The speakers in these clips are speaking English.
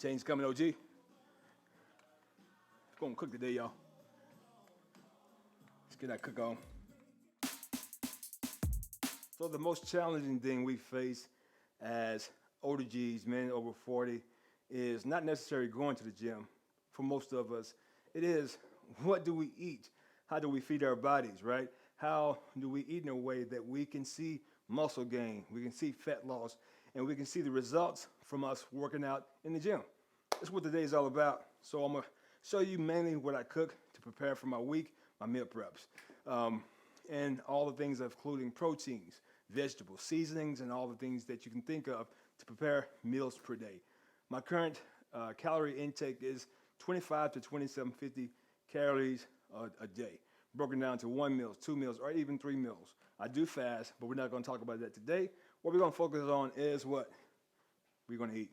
Change coming, OG. It's gonna cook today, y'all. Let's get that cook on. So the most challenging thing we face as older G's, men over 40, is not necessarily going to the gym. For most of us, it is what do we eat? How do we feed our bodies, right? How do we eat in a way that we can see muscle gain, we can see fat loss, and we can see the results from us working out in the gym? That's what today is all about. So I'm gonna show you mainly what I cook to prepare for my week, my meal preps. And all the things including proteins, vegetables, seasonings, and all the things that you can think of to prepare meals per day. My current calorie intake is 25 to 2750 calories a day, broken down to 1 meal, 2 meals, or even 3 meals. I do fast, but we're not going to talk about that today. What we're going to focus on is what we're going to eat.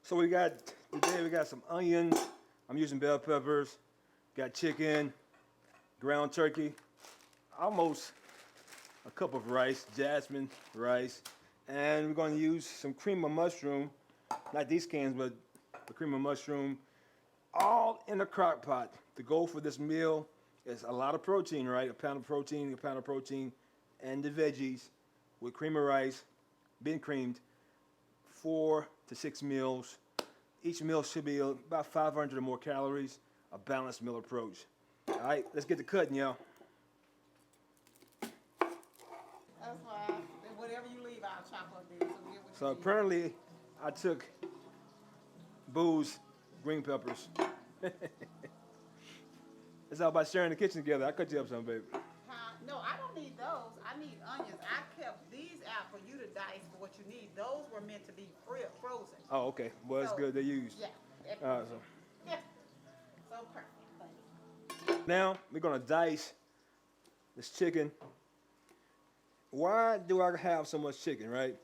So we got some onions. I'm using bell peppers. Got chicken, ground turkey, almost a cup of rice, jasmine rice, and we're going to use some cream of mushroom, not these cans, but the cream of mushroom, all in a crock pot. The goal for this meal is a lot of protein, right? A pound of protein, and the veggies with cream of rice, being creamed, 4 to 6 meals. Each meal should be about 500 or more calories, a balanced meal approach. All right, let's get to cutting, y'all. That's why whatever you leave, I'll chop up there. So apparently, I took Boo's green peppers. It's all about sharing the kitchen together. I cut you up some, baby. No, I don't need those. I need onions. I kept these out for you to dice for what you need. Those were meant to be frozen. Oh, okay. Well, it's good. They used. Yeah. So. Yeah. So perfect, buddy. Now we're gonna dice this chicken. Why do I have so much chicken, right?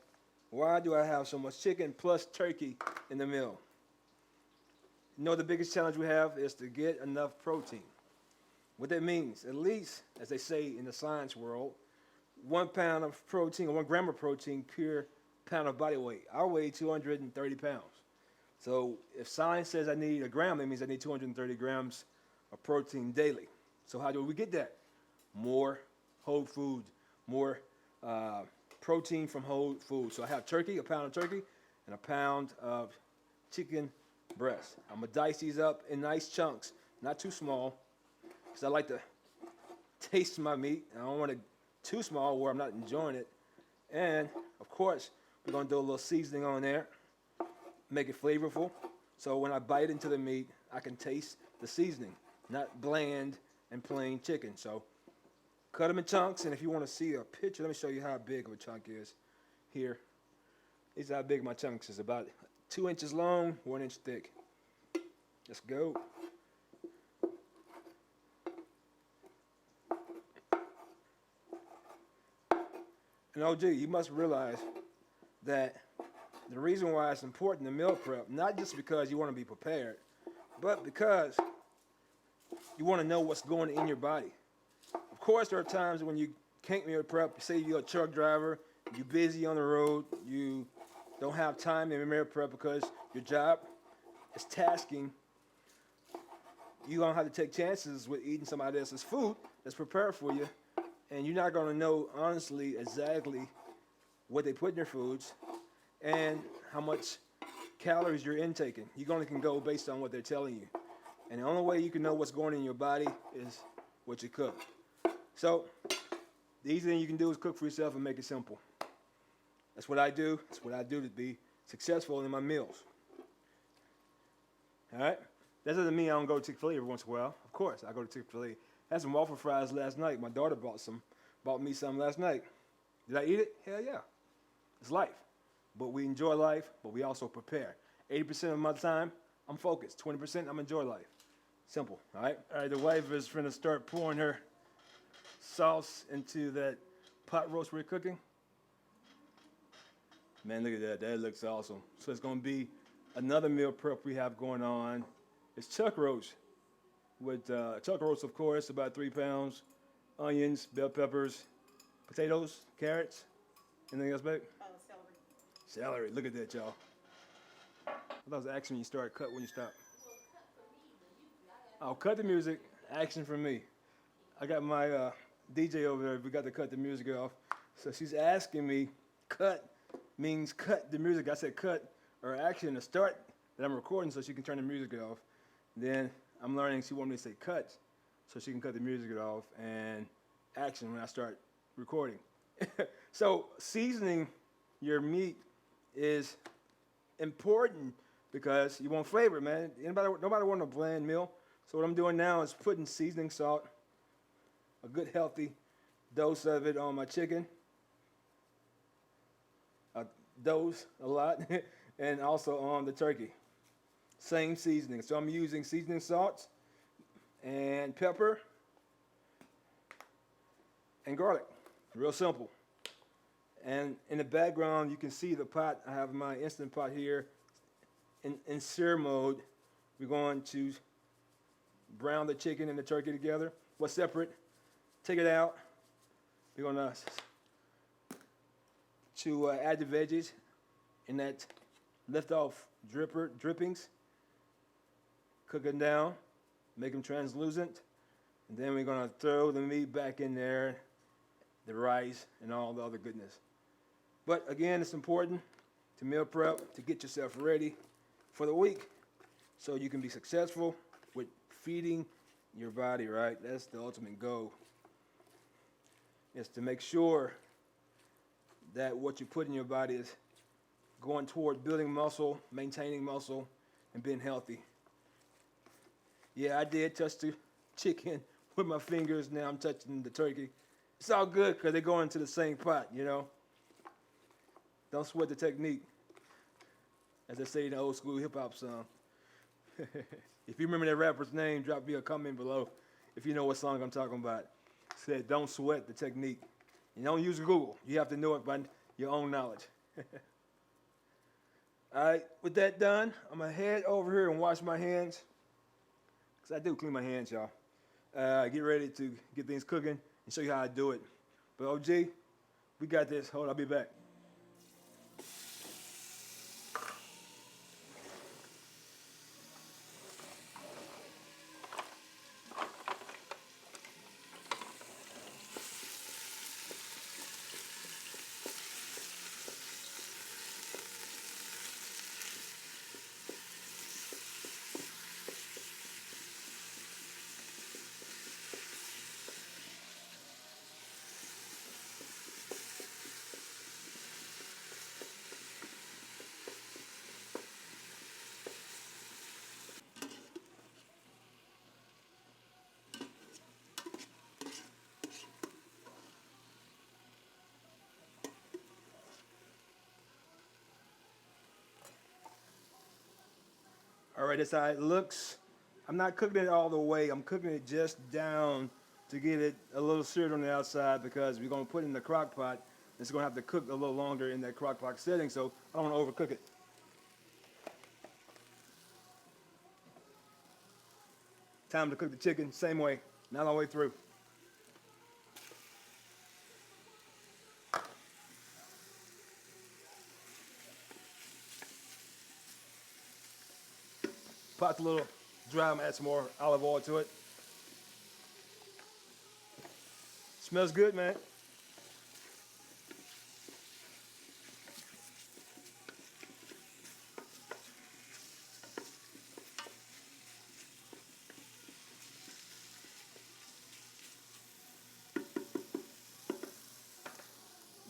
Why do I have so much chicken plus turkey in the meal? You know the biggest challenge we have is to get enough protein. What that means, at least, as they say in the science world, 1 pound of protein, or 1 gram of protein per pound of body weight. I weigh 230 pounds. So if science says I need a gram, that means I need 230 grams of protein daily. So how do we get that? More whole food, more protein from whole food. So I have turkey, a pound of turkey, and a pound of chicken breast. I'm gonna dice these up in nice chunks, not too small, because I like to taste my meat. I don't want it too small where I'm not enjoying it. And of course, we're gonna do a little seasoning on there, make it flavorful. So when I bite into the meat, I can taste the seasoning, not bland and plain chicken. So cut them in chunks, and if you want to see a picture, let me show you how big of a chunk is here. This is how big my chunks is, about 2 inches long, 1 inch thick. Let's go. And OG, you must realize that the reason why it's important to meal prep, not just because you want to be prepared, but because you want to know what's going in your body. Of course, there are times when you can't meal prep. Say you're a truck driver, you're busy on the road, you don't have time to meal prep because your job is tasking. You're going to have to take chances with eating somebody else's food that's prepared for you, and you're not going to know honestly exactly what they put in their foods and how much calories you're intaking. You only can go based on what they're telling you. And the only way you can know what's going in your body is what you cook. So the easy thing you can do is cook for yourself and make it simple. That's what I do. That's what I do to be successful in my meals. All right? That doesn't mean I don't go to Chick-fil-A every once in a while. Of course, I go to Chick-fil-A. I had some waffle fries last night. My daughter bought me some last night. Did I eat it? Hell yeah. It's life. But we enjoy life, but we also prepare. 80% of my time, I'm focused. 20%, I'm enjoy life. Simple, all right? All right, the wife is finna start pouring her sauce into that pot roast we're cooking. Man, look at that. That looks awesome. So it's gonna be another meal prep we have going on. It's chuck roast. With chuck roast, of course, about 3 pounds. Onions, bell peppers, potatoes, carrots. Anything else, babe? Celery. Celery. Look at that, y'all. That was action when you start, cut when you stop. Oh, cut the music, action from me. I got my DJ over there. We got to cut the music off. So she's asking me, cut means cut the music. I said cut or action to start that I'm recording so she can turn the music off. Then I'm learning she wanted me to say cut so she can cut the music off and action when I start recording. So seasoning your meat is important because you want flavor, man. Nobody want a bland meal. So what I'm doing now is putting seasoning salt, a good healthy dose of it on my chicken, a dose a lot, and also on the turkey. Same seasoning. So I'm using seasoning salts and pepper and garlic. Real simple. And in the background, you can see the pot. I have my Instant Pot here in sear mode. We're going to brown the chicken and the turkey together. What's separate? Take it out. We're going to add the veggies in that left-off drippings. Cook them down, make them translucent, and then we're going to throw the meat back in there, the rice, and all the other goodness. But again, it's important to meal prep, to get yourself ready for the week so you can be successful with feeding your body, right? That's the ultimate goal, is to make sure that what you put in your body is going toward building muscle, maintaining muscle, and being healthy. Yeah, I did touch the chicken with my fingers. Now I'm touching the turkey. It's all good because they go into the same pot, you know. Don't sweat the technique, as they say in the old school hip hop song. If you remember that rapper's name, drop me a comment below if you know what song I'm talking about. It said, don't sweat the technique. You don't use Google. You have to know it by your own knowledge. All right, with that done, I'm going to head over here and wash my hands. Because I do clean my hands, y'all. Get ready to get things cooking and show you how I do it. But OG, we got this. Hold on, I'll be back. All right, that's how it looks. I'm not cooking it all the way. I'm cooking it just down to get it a little seared on the outside because we're going to put it in the crock pot. It's going to have to cook a little longer in that crock pot setting, so I don't want to overcook it. Time to cook the chicken, same way, not all the way through. Pot's a little dry. I'm gonna add some more olive oil to it. Smells good, man.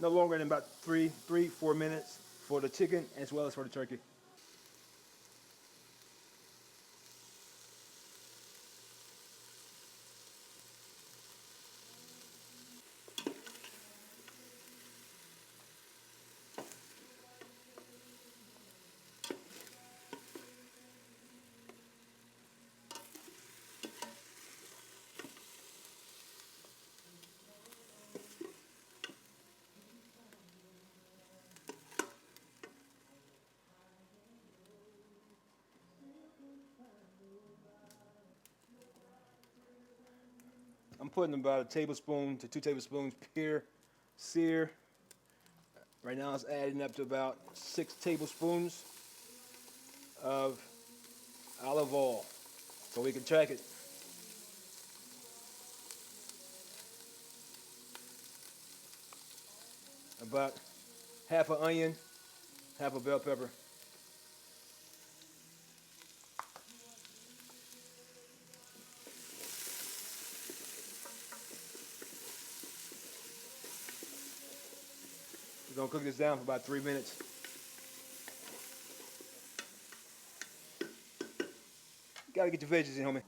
No longer than about 4 minutes for the chicken as well as for the turkey. I'm putting about a tablespoon to 2 tablespoons per sear. Right now it's adding up to about 6 tablespoons. of olive oil so we can track it. About half an onion, half a bell pepper. We're gonna cook this down for about 3 minutes. Gotta get your veggies in, homie.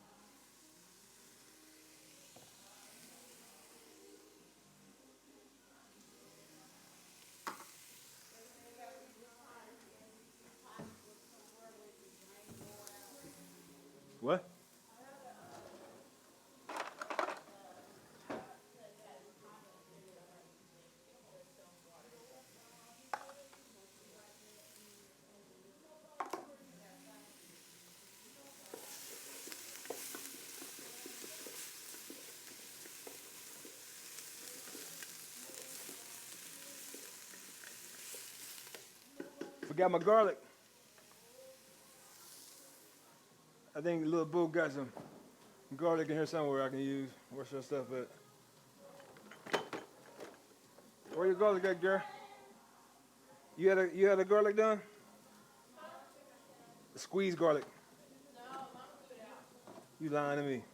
What? Forgot my garlic. I think little boo got some garlic in here somewhere I can use. Where's your stuff at? Where your garlic at, girl? You had a garlic done? Squeezed garlic. You lying to me.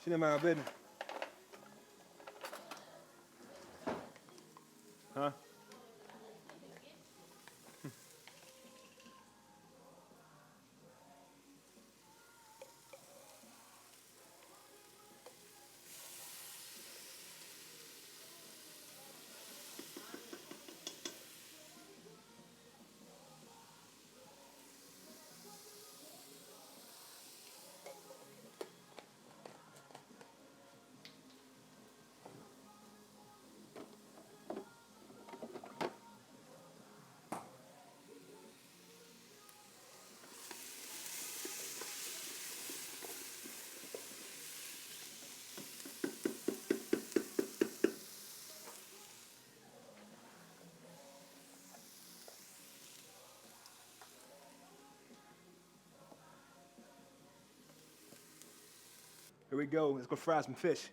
She didn't mind my business. Huh? Here we go. Let's go fry some fish.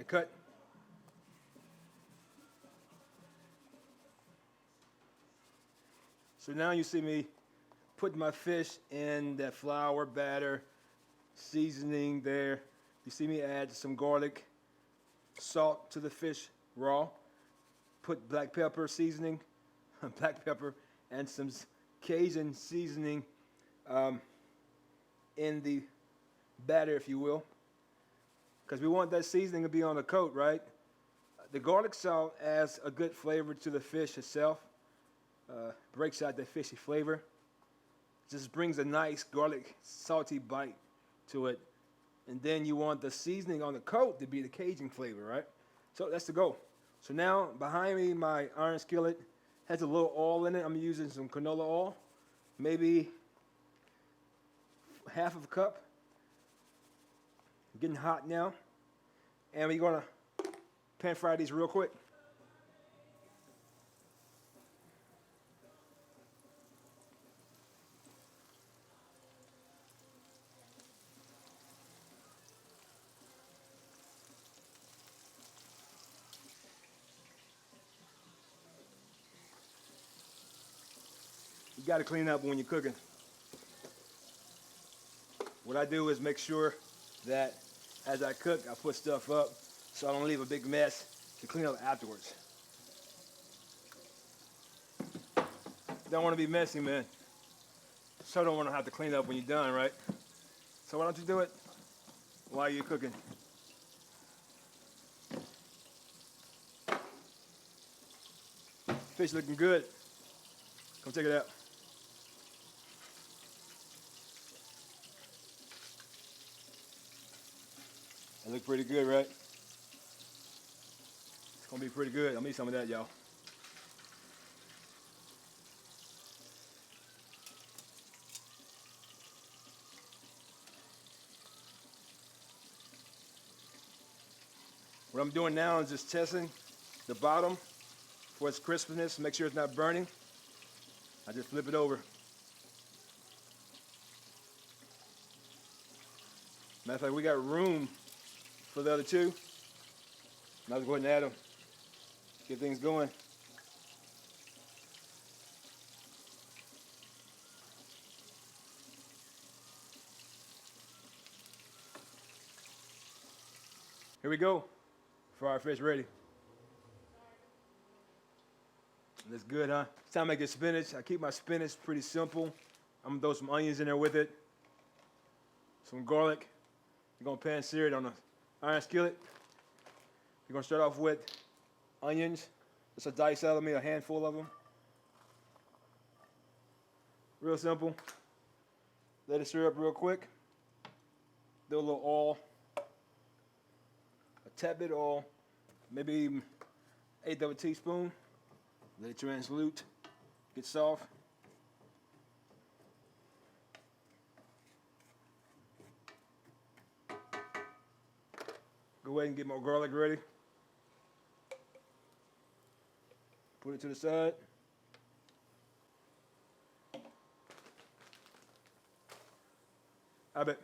and cut. So now you see me putting my fish in that flour batter, seasoning there. You see me add some garlic, salt to the fish raw, put black pepper seasoning, black pepper, and some Cajun seasoning in the batter, if you will, because we want that seasoning to be on the coat, right? The garlic salt adds a good flavor to the fish itself, breaks out that fishy flavor, just brings a nice garlic salty bite to it. And then you want the seasoning on the coat to be the Cajun flavor, right? So that's the goal. So now behind me, my iron skillet has a little oil in it. I'm using some canola oil, maybe half of a cup. Getting hot now. And we're gonna pan fry these real quick. You gotta clean up when you're cooking. What I do is make sure that as I cook, I put stuff up so I don't leave a big mess to clean up afterwards. Don't want to be messy, man. So don't want to have to clean up when you're done, right? So why don't you do it while you're cooking? Fish looking good. Come check it out. It look pretty good, right? It's gonna be pretty good. I'll need some of that, y'all. What I'm doing now is just testing the bottom for its crispness, make sure it's not burning. I just flip it over. Matter of fact, we got room for the other two. Now let's go ahead and add them. Get things going. Here we go. Fried fish ready. That's good, huh? It's time to make it spinach. I keep my spinach pretty simple. I'm gonna throw some onions in there with it. Some garlic. We're gonna pan sear it on the iron skillet. We're gonna start off with onions. Just a dice out of me, a handful of them. Real simple. Let it stir up real quick. Do a little oil. A tad bit of oil. Maybe 1/8 of a teaspoon. Let it translute. Get soft. Go ahead and get my garlic ready. Put it to the side. I bet.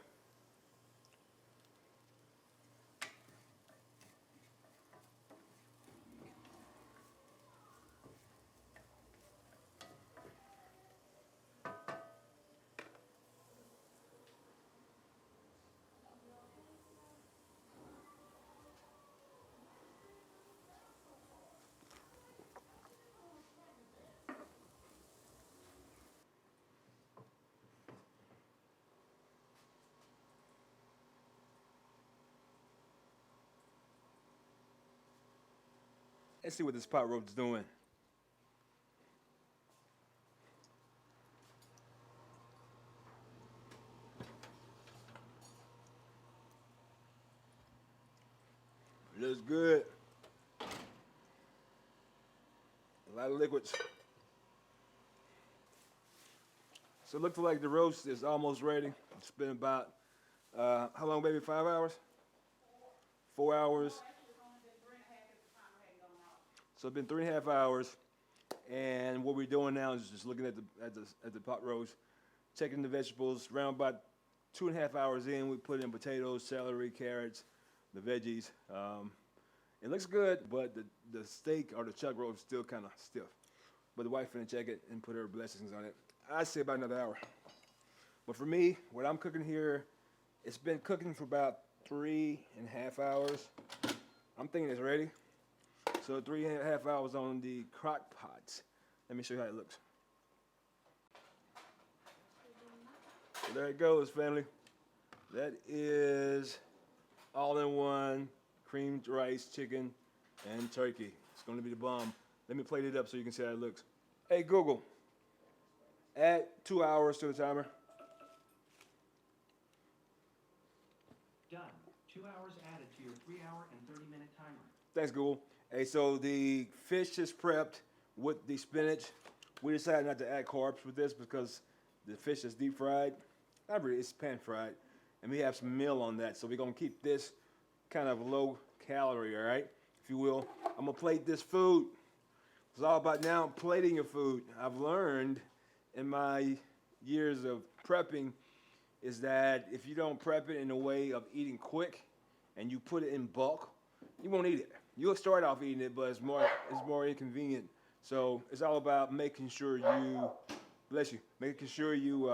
Let's see what this pot roast's doing. Looks good. A lot of liquids. So it looks like the roast is almost ready. It's been about, how long, baby? 5 hours? 4 hours. So it's been 3.5 hours. And what we're doing now is just looking at the pot roast, checking the vegetables. Around about 2.5 hours in, we put in potatoes, celery, carrots, the veggies. It looks good, but the steak or the chuck roll is still kind of stiff. But the wife finna check it and put her blessings on it. I'd say about another hour. But for me, what I'm cooking here, it's been cooking for about 3.5 hours. I'm thinking it's ready. So 3.5 hours on the crock pot. Let me show you how it looks. So there it goes, family. That is all-in-one creamed rice, chicken, and turkey. It's gonna be the bomb. Let me plate it up so you can see how it looks. Hey Google, add 2 hours to the timer. Done. 2 hours added to your 3-hour and 30-minute timer. Thanks, Google. Hey, so the fish is prepped with the spinach. We decided not to add carbs with this because the fish is deep fried. Not really, it's pan fried. And we have some meal on that, so we're gonna keep this kind of low calorie, all right? If you will. I'm gonna plate this food. It's all about now plating your food. I've learned in my years of prepping is that if you don't prep it in a way of eating quick and you put it in bulk, you won't eat it. You'll start off eating it, but it's more inconvenient. So it's all about making sure you, bless you, making sure you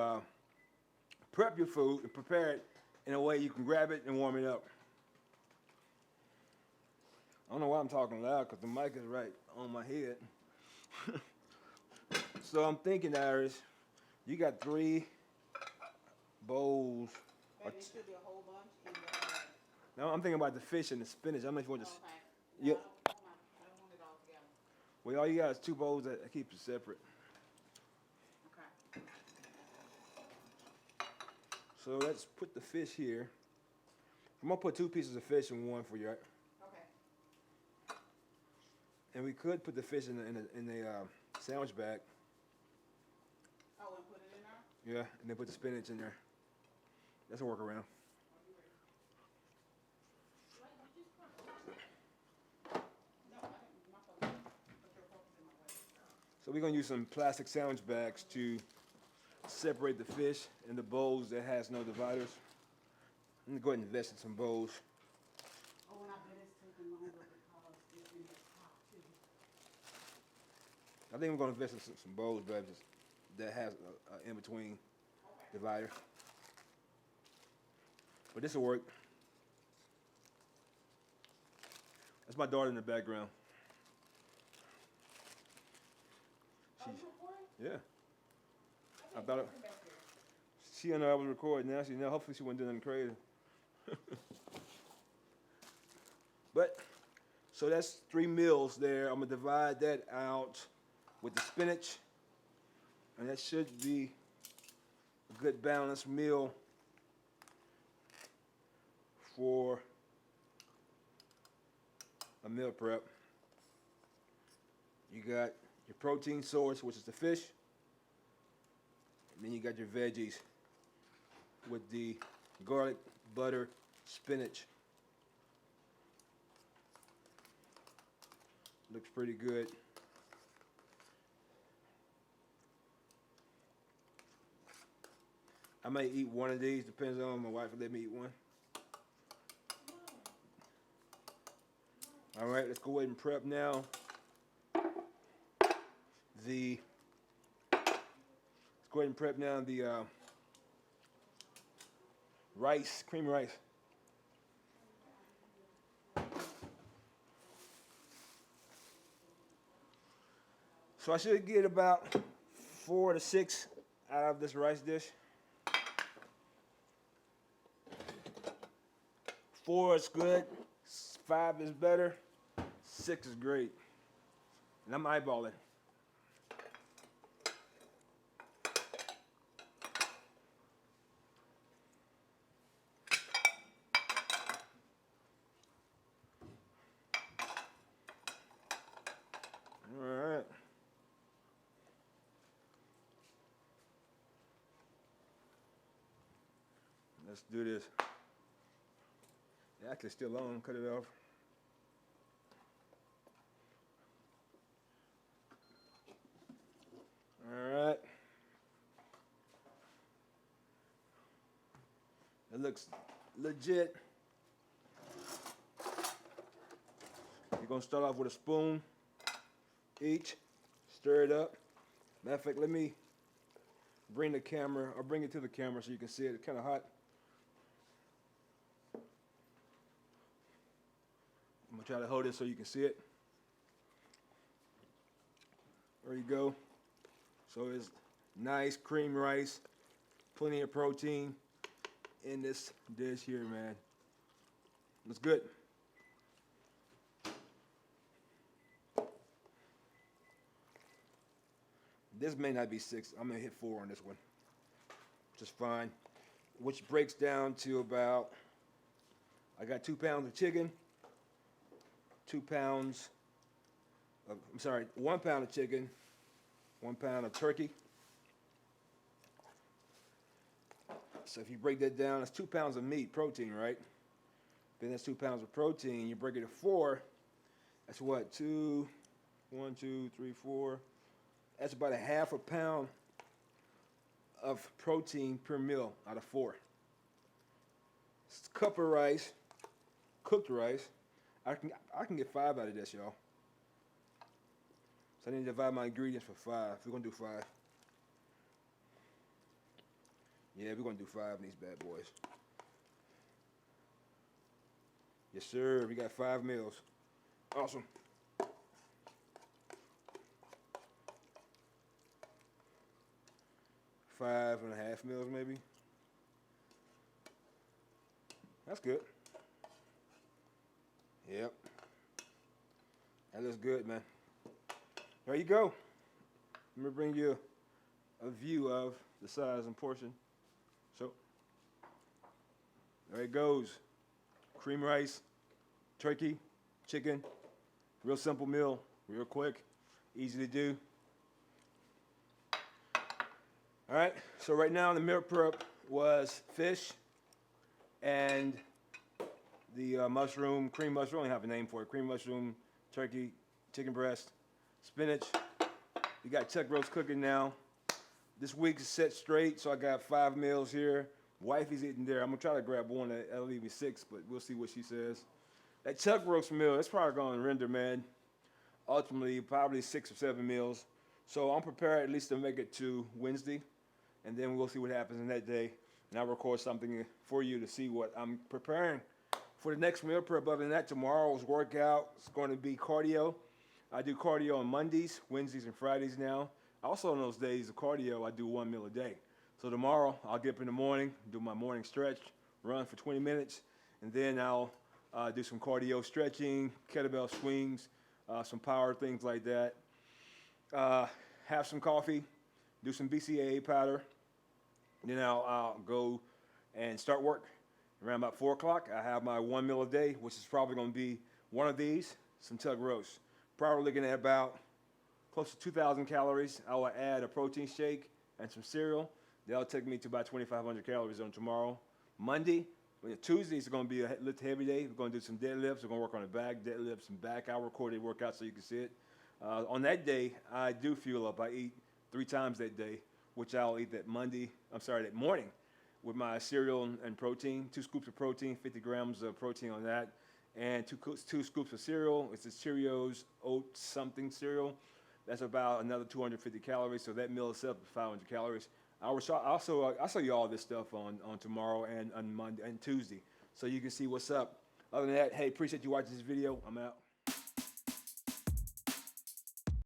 prep your food and prepare it in a way you can grab it and warm it up. I don't know why I'm talking loud because the mic is right on my head. So I'm thinking, Iris, you got 3 bowls. Maybe it should be a whole bunch in the, No, I'm thinking about the fish and the spinach. I'm not sure what this. okay. Yeah. No, I don't want it all together. Well, all you got is 2 bowls that keeps it separate. Okay. So let's put the fish here. I'm gonna put 2 pieces of fish in one for you, right? Okay. And we could put the fish in the sandwich bag. Oh, and put it in there? Yeah, and then put the spinach in there. That's a workaround. So we're gonna use some plastic sandwich bags to separate the fish in the bowls that has no dividers. I'm gonna go ahead and invest in some bowls. Oh, and I bet it's taking longer because it's in the top too. I think I'm gonna invest in some bowls, baby, that has a in-between divider. But this will work. That's my daughter in the background. Oh, you recording? Yeah. I thought it, she didn't know I was recording. Now she know. Hopefully she wasn't doing nothing crazy. But so that's 3 meals there. I'm gonna divide that out with the spinach, and that should be a good balanced meal for a meal prep. You got your protein source, which is the fish, and then you got your veggies with the garlic, butter, spinach. Looks pretty good. I may eat one of these, depends on my wife will let me eat one. All right, let's go ahead and prep now. Let's go ahead and prep now the rice, cream rice. So I should get about 4 to 6 out of this rice dish. 4 is good, 5 is better, 6 is great. And I'm eyeballing. All right. Let's do this. Yeah, actually still on, cut it off. All right. It looks legit. You're gonna start off with a spoon each, stir it up. Matter of fact, let me bring the camera, or bring it to the camera so you can see it. It's kind of hot. I'm gonna try to hold it so you can see it. There you go. So it's nice cream rice, plenty of protein in this dish here, man. Looks good. This may not be 6. I'm gonna hit 4 on this one, which is fine. Which breaks down to about, I got 2 pounds of chicken, 2 pounds of, 1 pound of chicken, 1 pound of turkey. So if you break that down, it's 2 pounds of meat, protein, right? Then that's 2 pounds of protein. You break it to 4. That's what, 2, 1, 2, 3, 4. That's about a half a pound of protein per meal out of 4. It's a cup of rice, cooked rice. I can get 5 out of this, y'all. So I need to divide my ingredients for 5. We're gonna do 5. Yeah, we're gonna do 5 of these bad boys. Yes, sir. We got 5 meals. Awesome. Five and a half meals, maybe. That's good. Yep. That looks good, man. There you go. Let me bring you a view of the size and portion. So, there it goes. Cream rice, turkey, chicken. Real simple meal, real quick, easy to do. All right, so right now the meal prep was fish and the mushroom, cream mushroom, I don't have a name for it, cream mushroom, turkey, chicken breast, spinach. We got chuck roast cooking now. This week is set straight, so I got 5 meals here. Wifey's eating there. I'm gonna try to grab one that'll leave me 6, but we'll see what she says. That chuck roast meal, that's probably gonna render, man, ultimately probably 6 or 7 meals. So I'm prepared at least to make it to Wednesday, and then we'll see what happens in that day. And I'll record something for you to see what I'm preparing for the next meal prep. Other than that, tomorrow's workout is going to be cardio. I do cardio on Mondays, Wednesdays, and Fridays now. Also on those days of cardio, I do 1 meal a day. So tomorrow, I'll get up in the morning, do my morning stretch, run for 20 minutes, and then I'll do some cardio stretching, kettlebell swings, some power, things like that. Have some coffee, do some BCAA powder. Then I'll go and start work. Around about 4 o'clock, I have my 1 meal a day, which is probably going to be one of these, some tug roast. Probably looking at about close to 2,000 calories. I will add a protein shake and some cereal. That'll take me to about 2,500 calories on tomorrow. Monday, Tuesday is going to be a lift heavy day. We're going to do some deadlifts. We're going to work on the back, deadlifts and back. I'll record a workout so you can see it. On that day, I do fuel up. I eat 3 times that day, which I'll eat that morning with my cereal and protein, 2 scoops of protein, 50 grams of protein on that, and 2 scoops of cereal. It's a Cheerios oat something cereal. That's about another 250 calories, so that meal itself is 500 calories. I'll show you all this stuff on tomorrow and on Monday and Tuesday, so you can see what's up. Other than that, hey, appreciate you watching this video. I'm out.